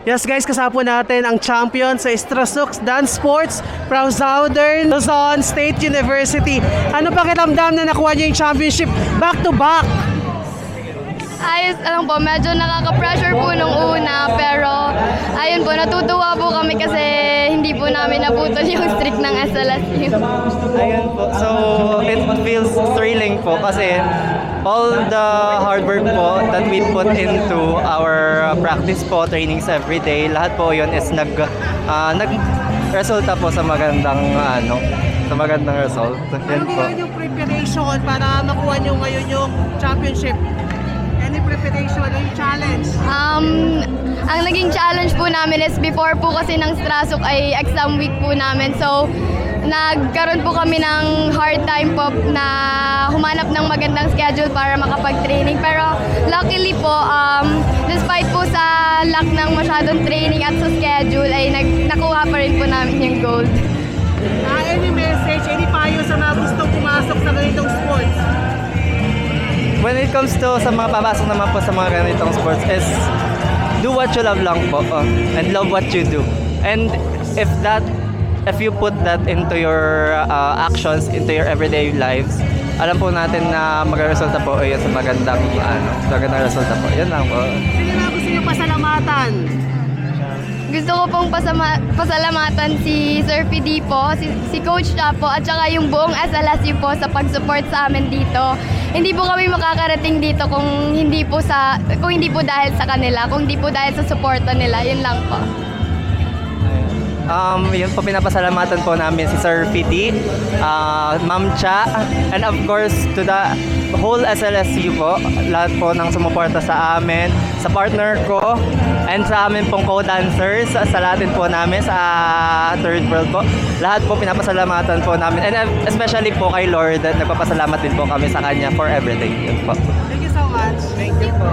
Yes guys, kasama po natin ang champion sa Strasux Dance Sports from Southern Luzon State University. Ano pakiramdam na nakuha niyo yung championship back to back? Ayos lang po, medyo nakaka-pressure po nung una, pero ayun po, natutuwa po kami kasi hindi po namin naputol yung streak ng SLSU. Ayun po. So, it feels thrilling po kasi all the hard work po that we put into our practice po, trainings every day, lahat po yun is nag-resulta po sa magandang sa magandang result. Yun Ano po. ginawa yung preparation para makuha niyo ngayon yung championship? Any preparation, ano yung challenge? Ang naging challenge po namin is before po kasi ng Strasuk ay exam week po namin. So, nagkaroon po kami ng hard time po na humanap ng magandang schedule para makapag-training. Pero luckily po, despite po sa lack ng masyadong training at sa schedule, ay nakuha pa rin po namin yung gold. Any message, any payo sa mga gustong pumasok sa ganitong sports? When it comes to sa mga papasok naman po sa mga ganitong sports is do what you love lang po and love what you do. And if you put that into your actions, into your everyday lives, alam po natin na magre-resulta po yun sa magandang resulta po. Yan lang po. Sino na gusto niyo pasalamatan? Gusto ko pong pasalamatan si Sir PD po, si Coach Chapo, at saka yung buong SLSU po sa pag-support sa amin dito. Hindi po kami makakarating dito kung hindi po dahil sa kanila, kung hindi po dahil sa suporta nila. Yun lang po. Yun po, pinapasalamatan po namin si Sir PD, Ma'am Cha, and of course to the whole SLSU po, lahat po ng sumuporta sa amin, sa partner ko, and sa amin pong co-dancers, sa lahat din po namin sa Third World po. Lahat po pinapasalamatan po namin, and especially po kay Lord, nagpapasalamat din po kami sa Kanya for everything. Yun po. Thank you so much. Thank you po.